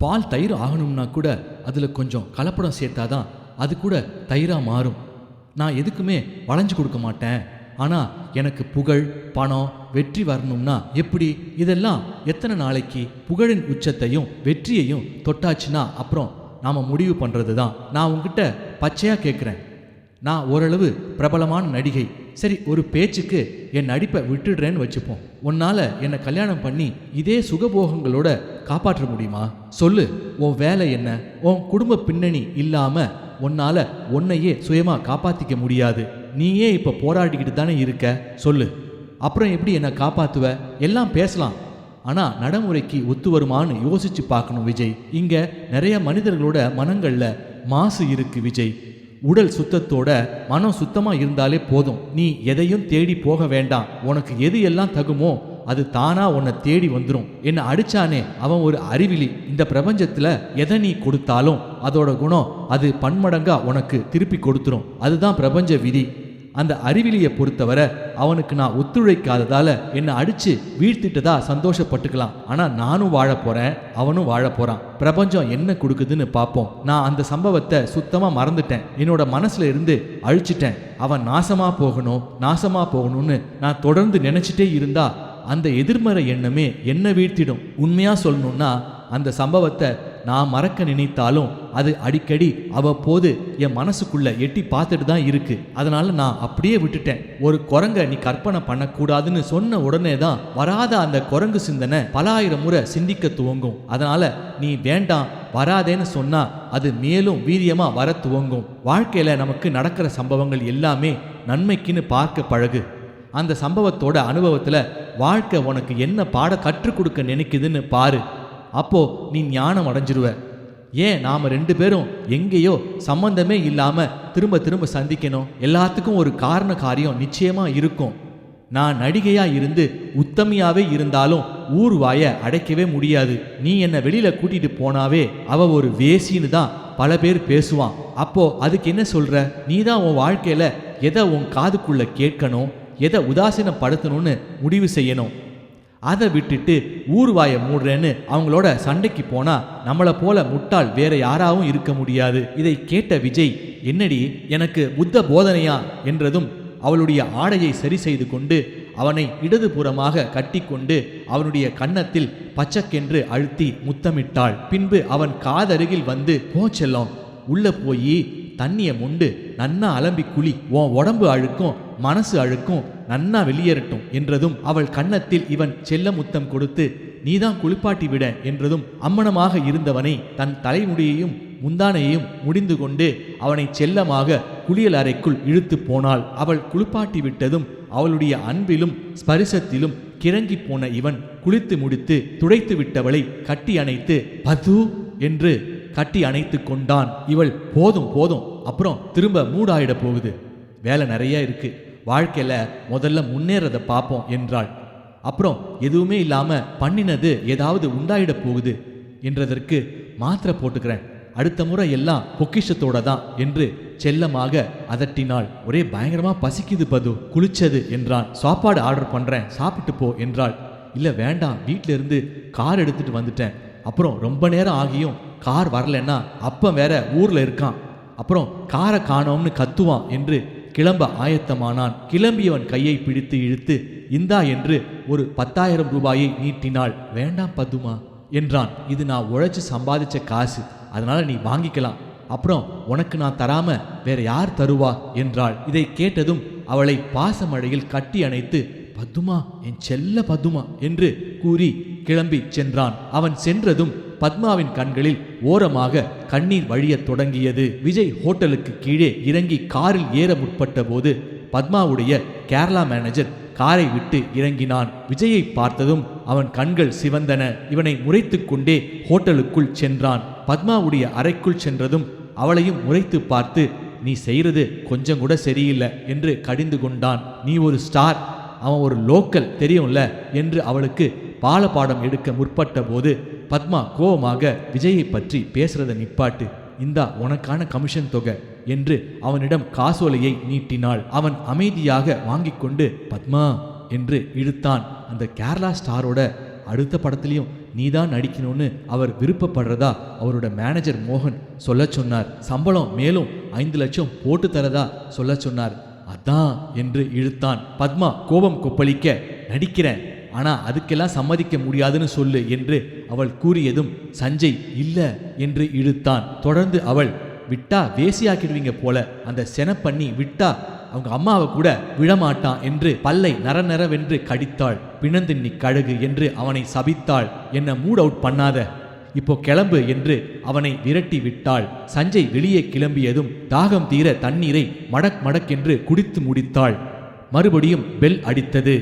பால் தயிர் ஆகணும்னா கூட அதில் கொஞ்சம் கலப்படம் சேர்த்தாதான் அது கூட தயிராக மாறும். நான் எதுக்குமே வளைஞ்சு கொடுக்க மாட்டேன். ஆனால் எனக்கு புகழ், பணம், வெற்றி வரணும்னா எப்படி? இதெல்லாம் எத்தனை நாளைக்கு? புகழின் உச்சத்தையும் வெற்றியையும் தொட்டாச்சுன்னா அப்புறம் நாம் முடிவு பண்ணுறது தான். நான் உங்ககிட்ட பச்சையாக கேட்குறேன். நான் ஓரளவு பிரபலமான நடிகை. சரி, ஒரு பேச்சுக்கு என் நடிப்பை விட்டுடுறேன்னு வச்சுப்போம். உன்னால் என்னை கல்யாணம் பண்ணி இதே சுகபோகங்களோட காப்பாற்ற முடியுமா? சொல்லு. உன் வேலை என்ன? உன் குடும்ப பின்னணி இல்லாமல் உன்னால் உன்னையே சுயமாக காப்பாற்றிக்க முடியாது. நீயே இப்போ போராடிக்கிட்டு தானே இருக்க. சொல்லு, அப்புறம் எப்படி என்னை காப்பாற்றுவ? எல்லாம் பேசலாம், ஆனால் நடைமுறைக்கு ஒத்து வருமானு யோசிச்சு பார்க்கணும் விஜய். இங்கே நிறைய மனிதர்களோட மனங்களில் மாசு இருக்கு விஜய். உடல் சுத்தத்தோட மனம் சுத்தமாக இருந்தாலே போதும். நீ எதையும் தேடி போக வேண்டாம். உனக்கு எது எல்லாம் தகுமோ அது தானா உன்னை தேடி வந்துடும். என்னை அடிச்சானே அவன் ஒரு அறிவிலி. இந்த பிரபஞ்சத்தில் எதை நீ கொடுத்தாலும் அதோட குணம் அது பன்மடங்கா உனக்கு திருப்பி கொடுத்துரும். அதுதான் பிரபஞ்ச விதி. அந்த அறிவிலியை பொறுத்தவரை அவனுக்கு நான் ஒத்துழைக்காததால என்னை அடிச்சு வீழ்த்திட்டதா சந்தோஷப்பட்டுக்கலாம். ஆனா நானும் வாழ போறேன், அவனும் வாழ போறான். பிரபஞ்சம் என்ன கொடுக்குதுன்னு பார்ப்போம். நான் அந்த சம்பவத்தை சுத்தமா மறந்துட்டேன். என்னோட மனசுல இருந்து அழிச்சிட்டேன். அவன் நாசமா போகணும்னு நான் தொடர்ந்து நினைச்சிட்டே இருந்தா அந்த எதிர்மறை எண்ணமே என்ன வீழ்த்திடும். உண்மையா சொல்லணும்னா அந்த சம்பவத்தை நான் மறக்க நினைத்தாலும் அது அடிக்கடி அவ்வப்போது என் மனசுக்குள்ள எட்டி பார்த்துட்டு தான் இருக்கு. அதனால நான் அப்படியே விட்டுட்டேன். ஒரு குரங்கை நீ கற்பனை பண்ணக்கூடாதுன்னு சொன்ன உடனே தான் வராத அந்த குரங்கு சிந்தனை பல ஆயிரம் முறை சிந்திக்க துவங்கும். அதனால நீ வேண்டாம் வராதேன்னு சொன்னா அது மேலும் வீரியமா வர துவங்கும். வாழ்க்கையில நமக்கு நடக்கிற சம்பவங்கள் எல்லாமே நன்மைக்குன்னு பார்க்க பழகு. அந்த சம்பவத்தோட அனுபவத்துல வாழ்க்கை உனக்கு என்ன பாட கற்றுக் கொடுக்க நினைக்குதுன்னு பாரு. அப்போ நீ ஞானம் அடைஞ்சிருவ. ஏன் நாம 2 பேரும் எங்கேயோ சம்பந்தமே இல்லாம திரும்ப திரும்ப சந்திக்கணும்? எல்லாத்துக்கும் ஒரு காரண காரியம் நிச்சயமா இருக்கும். நான் நடிகையா இருந்து உத்தமியாவே இருந்தாலும் ஊர் வாய அடைக்கவே முடியாது. நீ என்னை வெளியில கூட்டிட்டு போனாவே அவ ஒரு வேசின்னு தான் பல பேர் பேசுவான். அப்போ அதுக்கு என்ன சொல்ற? நீ தான் உன் வாழ்க்கையில எதை உன் காதுக்குள்ள கேட்கணும், எதை உதாசீனப்படுத்தணும்னு முடிவு செய்யணும். அதை விட்டுட்டு ஊர்வாய மூடுறேன்னு அவங்களோட சண்டைக்கு போனா நம்மளை போல முட்டாள் வேற யாராவும் இருக்க முடியாது. இதை கேட்ட விஜய், என்னடி எனக்கு புத்த போதனையா என்றதும் அவளுடைய ஆடையை சரி செய்து கொண்டு அவனை இடதுபுறமாக கட்டி கொண்டு அவனுடைய கன்னத்தில் பச்சக்கென்று அழுத்தி முத்தமிட்டாள். பின்பு அவன் காதருகில் வந்து, போச்செல்லம், உள்ள போய் தண்ணிய முண்டு நன்னா அலம்பி குளி, உன் உடம்பு அழுக்கும் மனசு அழுக்கும் நன்னா வெளியேறட்டும் என்றதும் அவள் கன்னத்தில் இவன் செல்ல முத்தம் கொடுத்து, நீதான் குளிப்பாட்டி விட என்றதும் அம்மனமாக இருந்தவனை தன் தலைமுடியையும் முந்தானையையும் முடிந்து கொண்டு அவனை செல்லமாக குளியல் அறைக்குள் இழுத்து போனாள். அவள் குளிப்பாட்டி விட்டதும் அவளுடைய அன்பிலும் ஸ்பரிசத்திலும் கிறங்கி போன இவன் குளித்து முடித்து துடைத்து விட்டவளை கட்டி அணைத்து பது என்று கட்டி அணைத்து கொண்டான். இவள், போதும் போதும், அப்புறம் திரும்ப மூடாயிட போகுது, வேலை நிறைய இருக்கு, வாழ்க்கையில முதல்ல முன்னேறதை பார்ப்போம் என்றாள். அப்புறம் எதுவுமே இல்லாம பண்ணினது ஏதாவது உண்டாயிட போகுது என்றதற்கு, மாத்திரை போட்டுக்கிறேன், அடுத்த முறை எல்லாம் பொக்கிஷத்தோட தான் என்று செல்லமாக அதட்டினாள். ஒரே பயங்கரமா பசிக்குது பது, குளிச்சது என்றான். சாப்பாடு ஆர்டர் பண்றேன், சாப்பிட்டு போ என்றாள். இல்ல வேண்டாம், வீட்டில இருந்து கார் எடுத்துட்டு வந்துட்டேன், அப்புறம் ரொம்ப நேரம் ஆகியும் கார் வரலன்னா அப்ப வேற ஊர்ல இருக்கான், அப்புறம் காரை காணோம்னு கத்துவான் என்று கிளம்ப ஆயத்தமானான். கிளம்பியவன் கையை பிடித்து இழுத்து, இந்தா என்று ஒரு 10,000 ரூபாயை நீட்டினாள். வேண்டாம் பதுமா என்றான். இது நான் உழைச்சு சம்பாதிச்ச காசு, அதனால நீ வாங்கிக்கலாம், அப்புறம் உனக்கு நான் தராம வேற யார் தருவா என்றாள். இதை கேட்டதும் அவளை பாசமழையில் கட்டி அணைத்து, பதுமா, என் செல்ல பதுமா என்று கூறி கிளம்பி சென்றான். அவன் சென்றதும் பத்மாவின் கண்களில் ஓரமாக கண்ணீர் வழியத் தொடங்கியது. விஜய் ஹோட்டலுக்கு கீழே இறங்கி காரில் ஏற முற்பட்ட போது பத்மாவுடைய கேரளா மேனேஜர் காரை விட்டு இறங்கினான். விஜயை பார்த்ததும் அவன் கண்கள் சிவந்தன. இவனை முறைத்து கொண்டே ஹோட்டலுக்குள் சென்றான். பத்மாவுடைய அறைக்குள் சென்றதும் அவளையும் முறைத்து பார்த்து, நீ செய்யறது கொஞ்சம் கூட சரியில்லை என்று கடிந்து கொண்டான். நீ ஒரு ஸ்டார், அவன் ஒரு லோக்கல், தெரியும்ல என்று அவளுக்கு பாலபாடம் எடுக்க முற்பட்ட போது பத்மா கோபமாக, விஜயை பற்றி பேசுறதை நிப்பாட்டு, இந்தா உனக்கான கமிஷன் தொகை என்று அவனிடம் காசோலையை நீட்டினாள். அவன் அமைதியாக வாங்கி கொண்டு பத்மா என்று இழுத்தான். அந்த கேரளா ஸ்டாரோட அடுத்த படத்துலையும் நீதான் நடிக்கணும்னு அவர் விருப்பப்படுறதா அவரோட மேனேஜர் மோகன் சொல்ல சொன்னார். சம்பளம் மேலும் 5 லட்சம் போட்டு தரதா சொல்ல சொன்னார். அதான் என்று இழுத்தான். பத்மா கோபம் கொப்பளிக்க, நடிக்கிறேன், ஆனா அதுக்கெல்லாம் சம்மதிக்க முடியாதுன்னு சொல்லு என்று அவள் கூறியதும் சஞ்சய் இல்ல என்று இழுத்தான். தொடர்ந்து அவள், விட்டா வேசியாக்கிடுவீங்க போல, அந்த செனப்பண்ணி விட்டா அவங்க அம்மாவை கூட விழமாட்டான் என்று பல்லை நரநரவென்று கடித்தாள். பிணந்தின்னி கழுகு என்று அவனை சபித்தாள். என்ன மூட் அவுட் பண்ணாத, இப்போ கிளம்பு என்று அவனை விரட்டி விட்டாள். சஞ்சய் வெளியே கிளம்பியதும் தாகம் தீர தண்ணீரை மடக் மடக்கென்று குடித்து முடித்தாள். மறுபடியும் பெல் அடித்தது.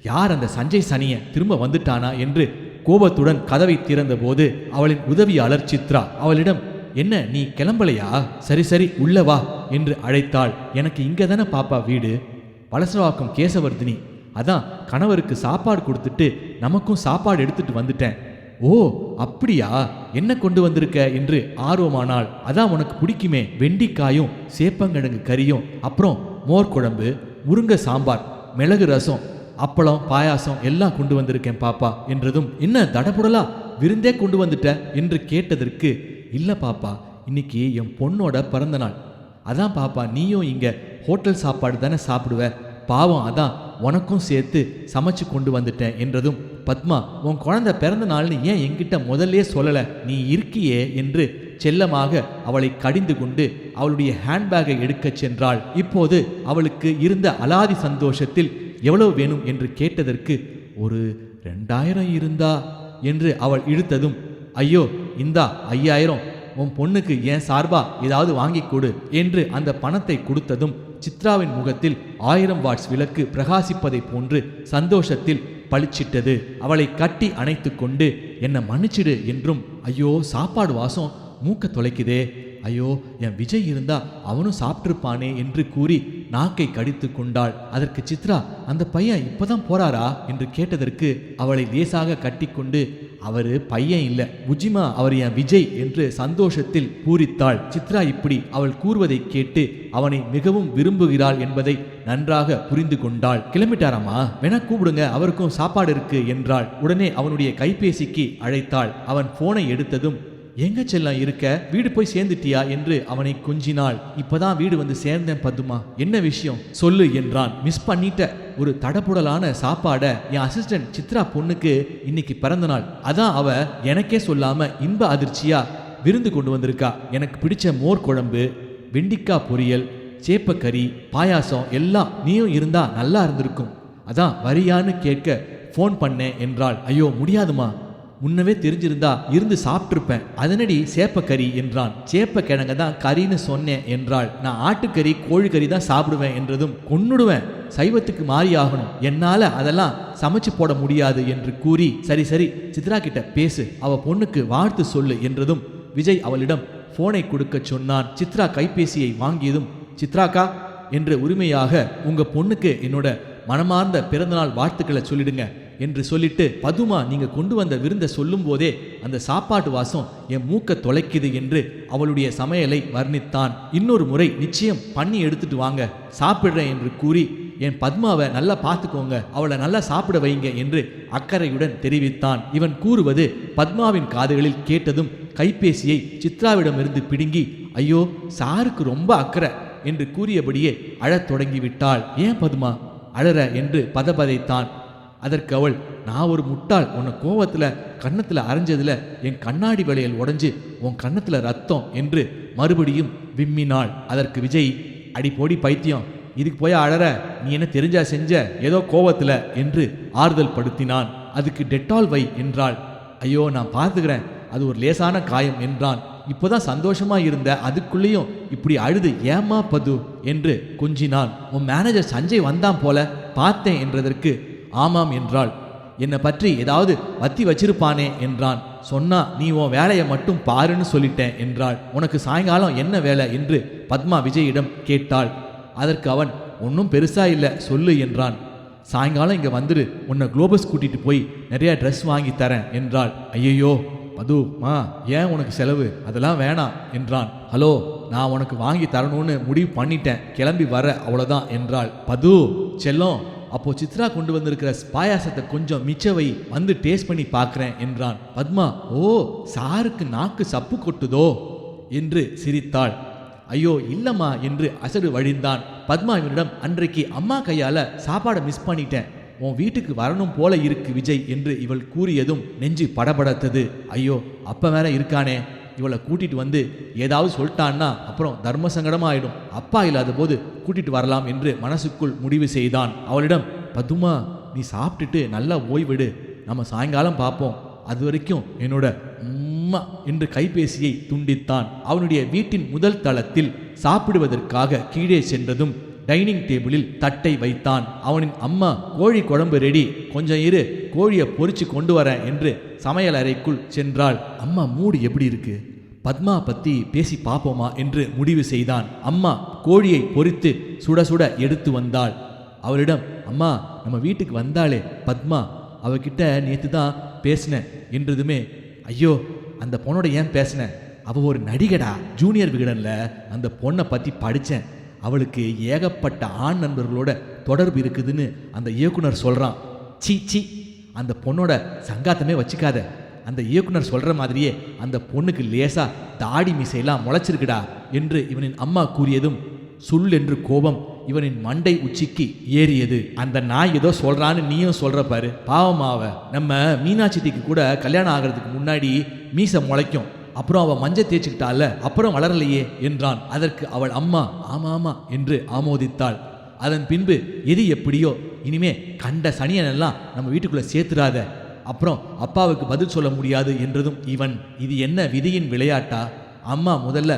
யார் அந்த சஞ்சய் சனிய திரும்ப வந்துட்டானா என்று கோபத்துடன் கதவை திறந்த போது அவளின் உதவியாளர் சித்ரா அவளிடம், என்ன நீ கிளம்பலையா? சரி சரி உள்ள வா என்று அழைத்தாள். எனக்கு இங்க தானே பாப்பா வீடு, வலசரவாக்கம் கேசவர்தினி. அதான் கணவருக்கு சாப்பாடு கொடுத்துட்டு நமக்கும் சாப்பாடு எடுத்துட்டு வந்துட்டேன். ஓ அப்படியா, என்ன கொண்டு வந்திருக்க என்று ஆர்வமானாள். அதான் உனக்கு பிடிக்குமே, வெண்டிக்காயும் சேப்பங்கிழங்கு கறியும், அப்புறம் மோர் குழம்பு, முருங்கை சாம்பார், மிளகு ரசம், அப்பளம், பாயாசம் எல்லாம் கொண்டு வந்திருக்கேன் பாப்பா என்றதும், என்ன தடபுடலா விருந்தே கொண்டு வந்துட்ட என்று கேட்டதற்கு, இல்ல பாப்பா, இன்னைக்கு என் பொண்ணோட பிறந்த நாள், அதான் பாப்பா நீயும் இங்க ஹோட்டல் சாப்பாடு தானே சாப்பிடுவ, பாவம் அதான் உனக்கும் சேர்த்து சமைச்சு கொண்டு வந்துட்டேன் என்றதும், பத்மா உன் குழந்தை பிறந்த நாள்னு ஏன் என்கிட்ட முதல்லே சொல்லல, நீ இருக்கியே என்று செல்லமாக அவளை கடிந்து கொண்டு அவளுடைய ஹேண்ட்பேக்கை எடுக்கச் சென்றாள். இப்போது அவளுக்கு இருந்த அலாதி சந்தோஷத்தில் எவ்வளவு வேணும் என்று கேட்டதற்கு, ஒரு 2000 இருந்தா என்று அவள் இழுத்ததும், ஐயோ இந்தா 5000, உன் பொண்ணுக்கு ஏன் சார்பா ஏதாவது வாங்கி கொடு என்று அந்த பணத்தை கொடுத்ததும் சித்ராவின் முகத்தில் 1000 வாட்ஸ் விளக்கு பிரகாசிப்பதை போன்று சந்தோஷத்தில் பளிச்சிட்டது. அவளை கட்டி அணைத்து கொண்டு, என்னை மன்னிச்சிடு என்றும், ஐயோ சாப்பாடு வாசம் மூக்க தொலைக்குதே, ஐயோ என் விஜய் இருந்தா அவனும் சாப்பிட்டிருப்பானே என்று கூறி நாக்கை கடித்து கொண்டாள். அதற்கு சித்ரா, அந்த பையன் இப்பதான் போறாரா என்று கேட்டதற்கு அவளை லேசாக கட்டிக்கொண்டு, அவரு பையன் இல்ல புஜிமா, அவர் என் விஜய் என்று சந்தோஷத்தில் பூரித்தாள். சித்ரா இப்படி அவள் கூறுவதை கேட்டு அவனை மிகவும் விரும்புகிறாள் என்பதை நன்றாக புரிந்து கொண்டாள். கிளம்பிட்டாராமா, வேணா கூப்பிடுங்க, அவருக்கும் சாப்பாடு இருக்கு என்றாள். உடனே அவனுடைய கைபேசிக்கு அழைத்தாள். அவன் போனை எடுத்ததும், எங்க செல்லம் இருக்க, வீடு போய் சேர்ந்துட்டியா என்று அவனை கொஞ்சினாள். இப்பதான் வீடு வந்து சேர்ந்தேன் பத்துமா, என்ன விஷயம் சொல்லு என்றான். மிஸ் பண்ணிட்ட ஒரு தடபுடலான சாப்பாட என் அசிஸ்டன்ட் சித்ரா பொண்ணுக்கு இன்னைக்கு பிறந்த நாள், அதான் அவ எனக்கே சொல்லாம இன்ப அதிர்ச்சியா விருந்து கொண்டு வந்திருக்கா. எனக்கு பிடிச்ச மோர் குழம்பு, வெண்டிக்காய் பொரியல், சேப்பக்கறி, பாயாசம் எல்லாம் நீயும் இருந்தா நல்லா இருந்திருக்கும், அதான் வரியான்னு கேட்க ஃபோன் பண்ணேன் என்றாள். ஐயோ முடியாதுமா, முன்னவே தெரிஞ்சிருந்தா இருந்து சாப்பிட்டிருப்பேன், அதனடி சேப்பக்கறி என்றான். சேப்ப கிழங்க தான் கறின்னு சொன்னேன் என்றாள். நான் ஆட்டுக்கறி கோழிக்கறி தான் சாப்பிடுவேன் என்றதும், கொன்னுடுவேன், சைவத்துக்கு மாறி ஆகணும், என்னால அதெல்லாம் சமைச்சு போட முடியாது என்று கூறி, சரி சரி சித்ரா கிட்ட பேசு, அவ பொண்ணுக்கு வாழ்த்து சொல்லு என்றதும் விஜய் அவளிடம் போனை கொடுக்க சொன்னான். சித்ரா கைபேசியை வாங்கியதும், சித்ராக்கா என்று உரிமையாக, உங்க பொண்ணுக்கு என்னோட மனமார்ந்த பிறந்தநாள் வாழ்த்துக்களை சொல்லிடுங்க என்று சொல்லிட்டு, பதுமா நீங்க கொண்டு வந்த விருந்தை சொல்லும் போதே அந்த சாப்பாட்டு வாசம் என் மூக்க தொலைக்குது என்று அவளுடைய சமையலை வர்ணித்தான். இன்னொரு முறை நிச்சயம் பண்ணி எடுத்துட்டு வாங்க, சாப்பிடுறேன் என்று கூறி, என் பத்மாவை நல்லா பார்த்துக்கோங்க, அவளை நல்லா சாப்பிட வைங்க என்று அக்கறையுடன் தெரிவித்தான். இவன் கூறுவது பத்மாவின் காதுகளில் கேட்டதும் கைபேசியை சித்ராவிடமிருந்து பிடுங்கி, ஐயோ சாருக்கு ரொம்ப அக்கறை என்று கூறியபடியே அழத் தொடங்கிவிட்டாள். ஏன் பத்மா அழற என்று பதபதைத்தான். அதற்கு அவள், நான் ஒரு முட்டாள், உன்னை கோவத்தில் கன்னத்தில் அரைஞ்சதுல என் கண்ணாடி வளையல் உடஞ்சி உன் கன்னத்தில் ரத்தம் என்று மறுபடியும் விம்மினாள். அதற்கு விஜய், அடி போடி பைத்தியம், இதுக்கு போய் அழற, நீ என்ன தெரிஞ்சா செஞ்ச, ஏதோ கோவத்தில் என்று ஆறுதல் படுத்தினான். அதுக்கு டெட்டால் வை என்றாள். ஐயோ நான் பார்த்துக்கிறேன், அது ஒரு லேசான காயம் என்றான். இப்போதான் சந்தோஷமா இருந்த, அதுக்குள்ளேயும் இப்படி அழுது ஏமா பது என்று கொஞ்சினான். உன் மேனேஜர் சஞ்சய் வந்தான் போல பார்த்தேன் என்றதற்கு ஆமாம் என்றாள். என்னை பற்றி ஏதாவது வத்தி வச்சிருப்பானே என்றான். சொன்னா நீ உன் வேலையை மட்டும் பாருன்னு சொல்லிட்டேன் என்றாள். உனக்கு சாயங்காலம் என்ன வேலை என்று பத்மா விஜயிடம் கேட்டாள். அதற்கு அவன், ஒன்றும் பெருசா இல்லை சொல்லு என்றான். சாயங்காலம் இங்கே வந்துடு, உன்னை குளோபஸ் கூட்டிட்டு போய் நிறைய ட்ரெஸ் வாங்கி தரேன் என்றாள். ஐயையோ பதுமா, ஏன் உனக்கு செலவு, அதெல்லாம் வேணாம் என்றான். ஹலோ, நான் உனக்கு வாங்கி தரணும்னு முடிவு பண்ணிட்டேன், கிளம்பி வர அவ்வளோதான் என்றாள். பது செல்லம், அப்போ சித்ரா கொண்டு வந்திருக்கிற பாயாசத்தை கொஞ்சம் மிச்சவை வந்து டேஸ்ட் பண்ணி பார்க்குறேன் என்றான். பத்மா, ஓ சாருக்கு நாக்கு சப்பு கொட்டுதோ என்று சிரித்தாள். ஐயோ இல்லம்மா என்று அசடு வழிந்தான். பத்மா இவனிடம், அன்றைக்கு அம்மா கையால சாப்பாடை மிஸ் பண்ணிட்டேன், உன் வீட்டுக்கு வரணும் போல இருக்கு விஜய் என்று இவள் கூறியதும் நெஞ்சு படபடத்தது. ஐயோ அப்ப வேற இருக்கானே, இவளை கூட்டிட்டு வந்து ஏதாவது சொல்லிட்டான்னா அப்புறம் தர்ம சங்கடமாயிடும், அப்பா இல்லாத போது கூட்டிட்டு வரலாம் என்று மனசுக்குள் முடிவு செய்தான். அவளிடம், பத்துமா நீ சாப்பிட்டுட்டு நல்லா ஓய்விடு, நம்ம சாயங்காலம் பார்ப்போம், அது வரைக்கும் என்னோட அம்மா என்று கைபேசியை துண்டித்தான். அவனுடைய வீட்டின் முதல் தளத்தில் சாப்பிடுவதற்காக கீழே சென்றதும் டைனிங் டேபிளில் தட்டை வைத்தான். அவனின் அம்மா, கோழி குழம்பு ரெடி, கொஞ்சம் இரு, கோழியை பொறிச்சு கொண்டு வரேன் என்று சமையல் அறைக்குள் சென்றாள். அம்மா மூடு எப்படி இருக்கு, பத்மா பத்தி பேசி பார்ப்போமா என்று முடிவு செய்தான். அம்மா கோழியை பொறித்து சுட சுட எடுத்து வந்தாள். அவளிடம், அம்மா நம்ம வீட்டுக்கு வந்தாளே பத்மா, அவகிட்ட நேற்று தான் பேசினேன் என்றதுமே, ஐயோ அந்த பொண்ணோட ஏன் பேசினேன், அவள் ஒரு நடிகடா, ஜூனியர் விகடனில் அந்த பொண்ணை பற்றி படித்தேன், அவளுக்கு ஏகப்பட்ட ஆண் நண்பர்களோட தொடர்பு இருக்குதுன்னு அந்த இயக்குனர் சொல்கிறான். சீ, அந்த பொண்ணோட சங்காத்தமே வச்சுக்காத, அந்த இயக்குனர் சொல்கிற மாதிரியே அந்த பொண்ணுக்கு லேசா தாடி மீசையெல்லாம் முளைச்சிருக்குடா என்று இவனின் அம்மா கூறியதும் சுல் என்று கோபம் இவனின் மண்டை உச்சிக்கு ஏறியது. அந்த நாய் ஏதோ சொல்றான்னு நீயும் சொல்ற பாரு, பாவமாவ. நம்ம மீனாட்சிக்கு கூட கல்யாணம் ஆகிறதுக்கு முன்னாடி மீசை முளைக்கும், அப்புறம் அவள் மஞ்சள் தேய்ச்சிக்கிட்டால, அப்புறம் வளரலையே என்றான். அதற்கு அவள் அம்மா ஆமா என்று ஆமோதித்தாள். அதன் பின்பு எது எப்படியோ, இனிமே கண்ட சனியனெல்லாம் நம்ம வீட்டுக்குள்ள சேர்த்துறாத, அப்புறம் அப்பாவுக்கு பதில் சொல்ல முடியாது என்றதும் இவன், இது என்ன விதியின் விளையாட்டா, அம்மா முதல்ல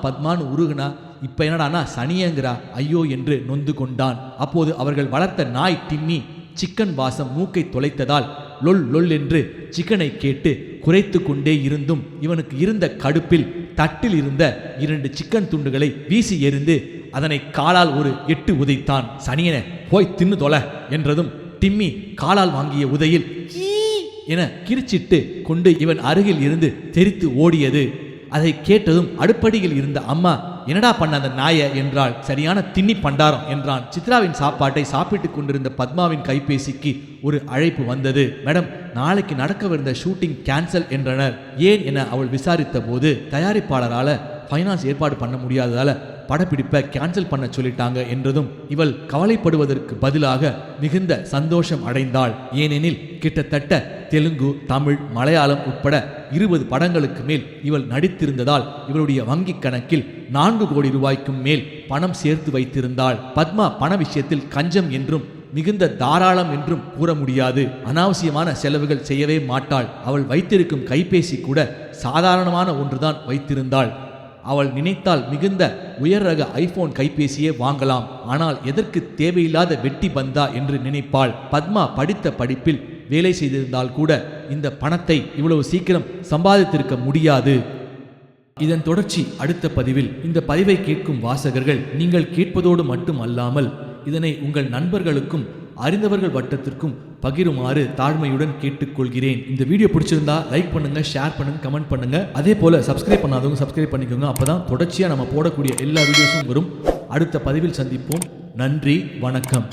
பத்மான்னு உருகுனா இப்ப என்னடானா சனியங்கிறா, ஐயோ என்று நொந்து கொண்டான். அப்போது அவர்கள் வளர்த்த நாய் டிம்மி சிக்கன் வாசம் மூக்கை தொலைத்ததால் லொல் என்று சிக்கனை கேட்டு குறைத்து கொண்டே இருந்தும் இவனுக்கு இருந்த கடுப்பில் தட்டில் இருந்த 2 சிக்கன் துண்டுகளை வீசி எறிந்து அதனை காலால் ஒரு 8 உதைத்தான். சனியனை போய் தின்னு தொலை என்றதும் டிம்மி காலால் வாங்கிய உதையில் என கிரிச்சிட்டு கொண்டு இவன் அருகில் இருந்து தெரித்து ஓடியது. அதை கேட்டதும் அடுப்படியில் இருந்த அம்மா, என்னடா பண்ண அந்த நாயை என்றாள். சரியான தின்னி பண்டாரம் என்றான். சித்ராவின் சாப்பாட்டை சாப்பிட்டுக் கொண்டிருந்த பத்மாவின் கைபேசிக்கு ஒரு அழைப்பு வந்தது. மேடம், நாளைக்கு நடக்கவிருந்த ஷூட்டிங் கேன்சல் என்றனர். ஏன் என அவள் விசாரித்த போது, தயாரிப்பாளரால ஃபைனான்ஸ் ஏற்பாடு பண்ண முடியாததால படப்பிடிப்பை கேன்சல் பண்ண சொல்லிட்டாங்க என்றதும் இவள் கவலைப்படுவதற்கு பதிலாக மிகுந்த சந்தோஷம் அடைந்தாள். ஏனெனில் கிட்டத்தட்ட தெலுங்கு, தமிழ், மலையாளம் உட்பட 20 படங்களுக்கு மேல் இவள் நடித்திருந்ததால் இவளுடைய வங்கி கணக்கில் 4 கோடி ரூபாய்க்கும் மேல் பணம் சேர்த்து வைத்திருந்தாள். பத்மா பண விஷயத்தில் கஞ்சம் என்றும் மிகுந்த தாராளம் என்றும் கூற முடியாது. அனாவசியமான செலவுகள் செய்யவே மாட்டாள். அவள் வைத்திருக்கும் கைபேசி கூட சாதாரணமான ஒன்றுதான் வைத்திருந்தாள். அவள் நினைத்தால் மிகுந்த உயர் ரக ஐபோன் கைபேசியே வாங்கலாம். ஆனால் எதற்கு தேவையில்லாத வெட்டி பந்தா என்று நினைப்பாள். பத்மா படித்த படிப்பில் வேலை செய்திருந்தால் கூட இந்த பணத்தை இவ்வளவு சீக்கிரம் சம்பாதித்திருக்க முடியாது. இதன் தொடர்ச்சி அடுத்த பதிவில். இந்த பதிவை கேட்கும் வாசகர்கள் நீங்கள் கேட்பதோடு மட்டும் அல்லாமல் இதனை உங்கள் நண்பர்களுக்கும் அறிந்தவர்கள் வட்டத்திற்கும் பகிருமாறு தாழ்மையுடன் கேட்டுக்கொள்கிறேன். இந்த வீடியோ பிடிச்சிருந்தா லைக் பண்ணுங்க, ஷேர் பண்ணுங்க, கமெண்ட் பண்ணுங்க. அதே போல சப்ஸ்கிரைப் பண்ணாதவங்க சப்ஸ்கிரைப் பண்ணிக்கோங்க. அப்பதான் தொடர்ச்சியா நம்ம போடக்கூடிய எல்லா வீடியோஸும் வரும். அடுத்த பதிவில் சந்திப்போம். நன்றி, வணக்கம்.